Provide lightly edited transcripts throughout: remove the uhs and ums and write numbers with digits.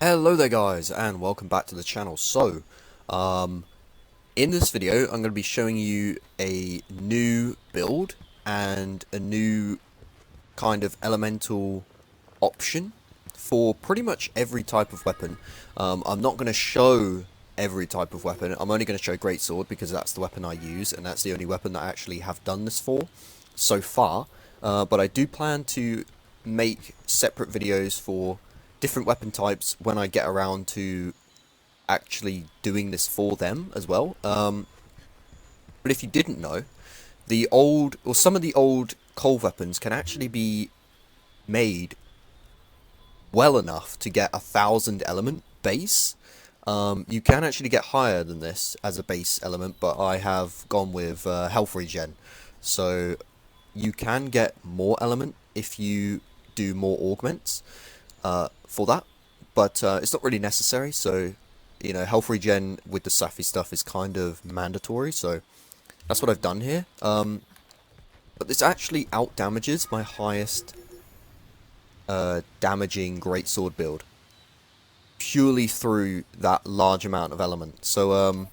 Hello there guys, and welcome back to the channel. In this video I'm going to be showing you a new build and a new kind of elemental option for pretty much every type of weapon. I'm not going to show every type of weapon, I'm only going to show Greatsword because that's the weapon I use and that's the only weapon that I actually have done this for so far. But I do plan to make separate videos for different weapon types when I get around to actually doing this for them as well. But if you didn't know, some of the old cold weapons can actually be made well enough to get 1,000 element base. You can actually get higher than this as a base element, but I have gone with health regen. So you can get more element if you do more augments for that, but it's not really necessary. So, you know, health regen with the Safi stuff is kind of mandatory, so that's what I've done here. But this actually out damages my highest damaging greatsword build purely through that large amount of element. So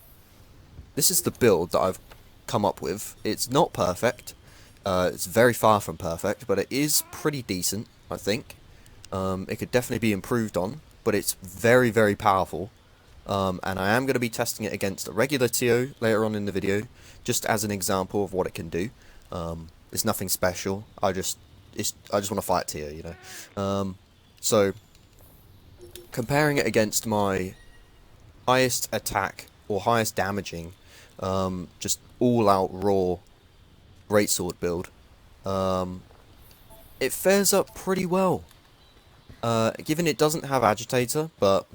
this is the build that I've come up with. It's not perfect, it's very far from perfect, but it is pretty decent, I think. It could definitely be improved on, but it's very, very powerful. And I am going to be testing it against a regular TO later on in the video, just as an example of what it can do. It's nothing special. I just want to fight TO, you know. So comparing it against my highest attack or highest damaging, just all-out raw greatsword build, it fares up pretty well. Given it doesn't have agitator, but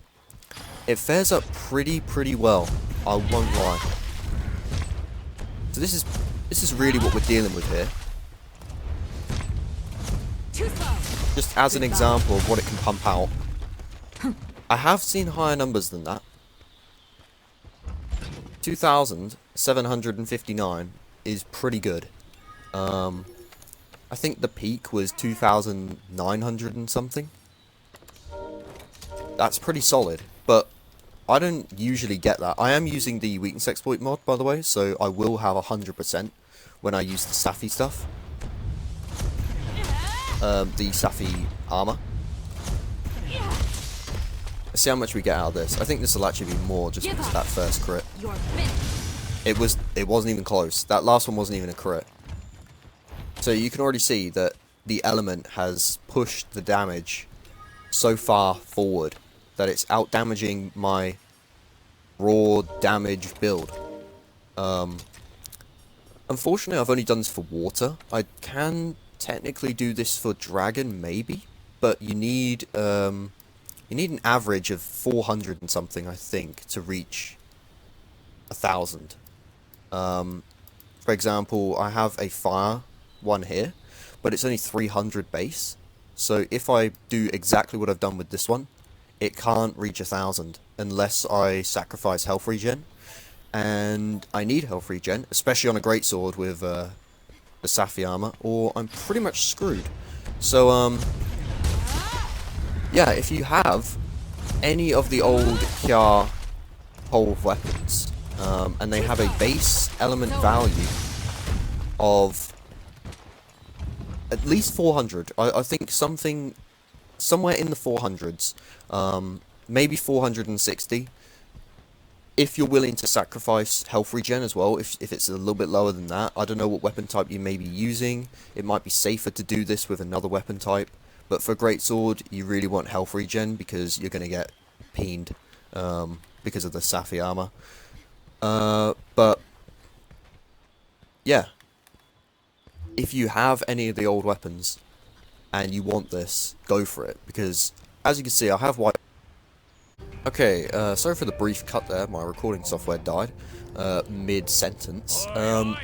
it fares up pretty well, I won't lie. So this is really what we're dealing with here. Just as an example of what it can pump out. I have seen higher numbers than that. 2,759 is pretty good. I think the peak was 2,900 and something. That's pretty solid, but I don't usually get that. I am using the weakness exploit mod, by the way, so I will have 100% when I use the Safi stuff. The Safi armor. Let's see how much we get out of this. I think this will actually be more just because of that first crit. It wasn't even close. That last one wasn't even a crit. So you can already see that the element has pushed the damage so far forward that it's out damaging my raw damage build. Unfortunately, I've only done this for water. I can technically do this for dragon, maybe, but you need an average of 400 and something, I think, to reach 1,000. For example, I have a fire one here, but it's only 300 base. So if I do exactly what I've done with this one, it can't reach 1,000 unless I sacrifice health regen. And I need health regen, especially on a greatsword with the Safi armor, or I'm pretty much screwed. So yeah, if you have any of the old Kjarr cold weapons, and they have a base element value of at least 400. I think somewhere in the 400s, maybe 460. If you're willing to sacrifice health regen as well, if it's a little bit lower than that, I don't know what weapon type you may be using. It might be safer to do this with another weapon type, but for greatsword, you really want health regen because you're going to get peened because of the Safi armor. But yeah. If you have any of the old weapons and you want this, go for it, because as you can see I have white. Okay, sorry for the brief cut there, my recording software died mid-sentence. I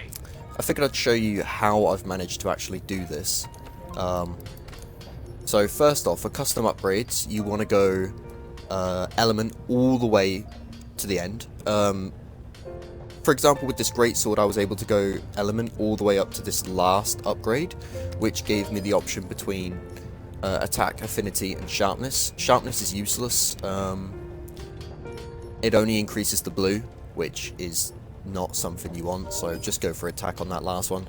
figured I'd show you how I've managed to actually do this. So first off, for custom upgrades, you want to go element all the way to the end. For example, with this greatsword, I was able to go element all the way up to this last upgrade, which gave me the option between attack, affinity, and sharpness. Sharpness is useless. It only increases the blue, which is not something you want, so just go for attack on that last one.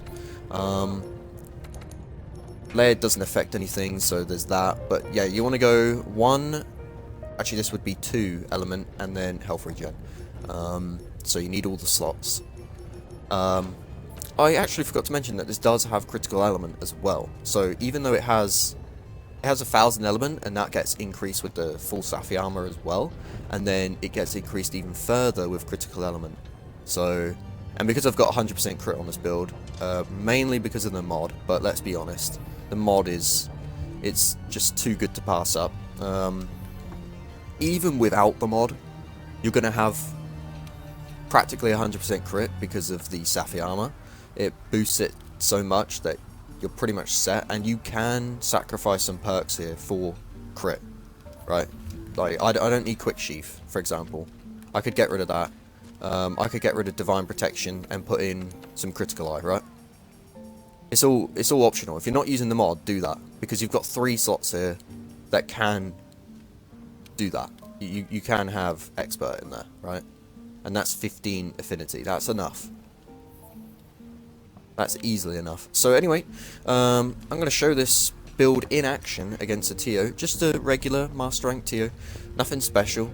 Layered doesn't affect anything, so there's that. But yeah, you want to go 1, actually this would be 2 element, and then health regen. So you need all the slots. I actually forgot to mention that this does have critical element as well. So even though it has 1,000 element, and that gets increased with the full Safi armor as well, and then it gets increased even further with critical element. So, and because I've got 100% crit on this build, mainly because of the mod, but let's be honest, the mod it's just too good to pass up. Even without the mod, you're going to have practically 100% crit because of the Safi armor. It boosts it so much that you're pretty much set, and you can sacrifice some perks here for crit, right? Like, I don't need Quick Sheath, for example. I could get rid of that. I could get rid of Divine Protection and put in some Critical Eye, right? It's all optional. If you're not using the mod, do that, because you've got 3 slots here that can do that. You can have Expert in there, right? And that's 15 affinity. That's enough. That's easily enough. So anyway, I'm going to show this build in action against a TO. Just a regular Master Rank TO. Nothing special.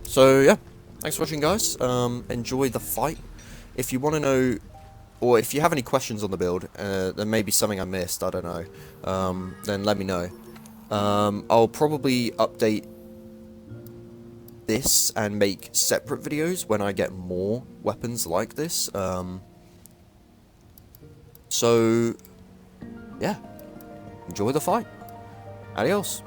So yeah, thanks for watching, guys. Enjoy the fight. If you want to know, or if you have any questions on the build, there may be something I missed, I don't know, then let me know. I'll probably update this and make separate videos when I get more weapons like this. So yeah, enjoy the fight. Adios.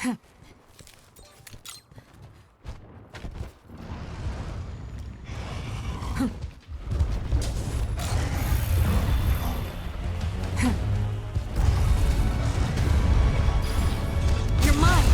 You're mine.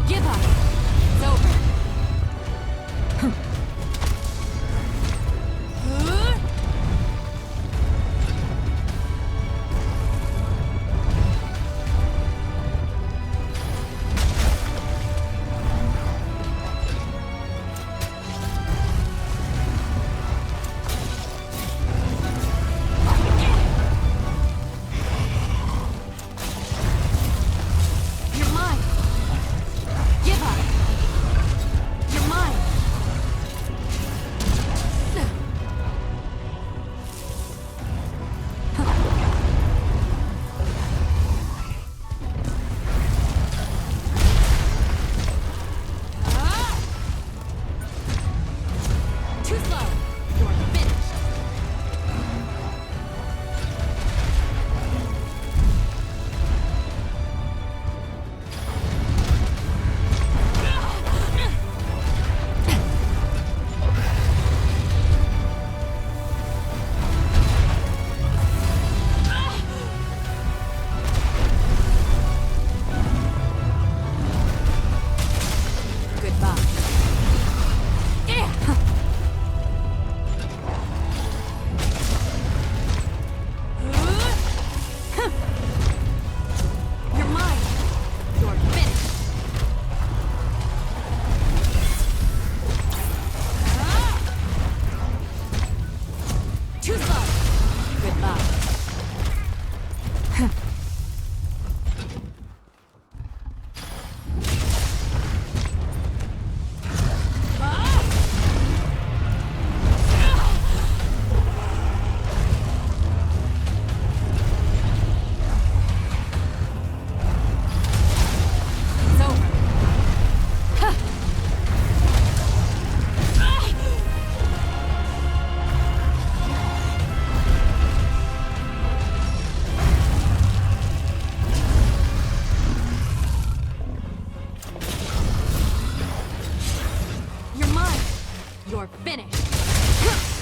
Give up. It's over. You're mine. Give up. You're mine. Too slow. You're finished. Goodbye. You're mine. You're finished. Too slow. Goodbye. It's over. You're mine. You're finished.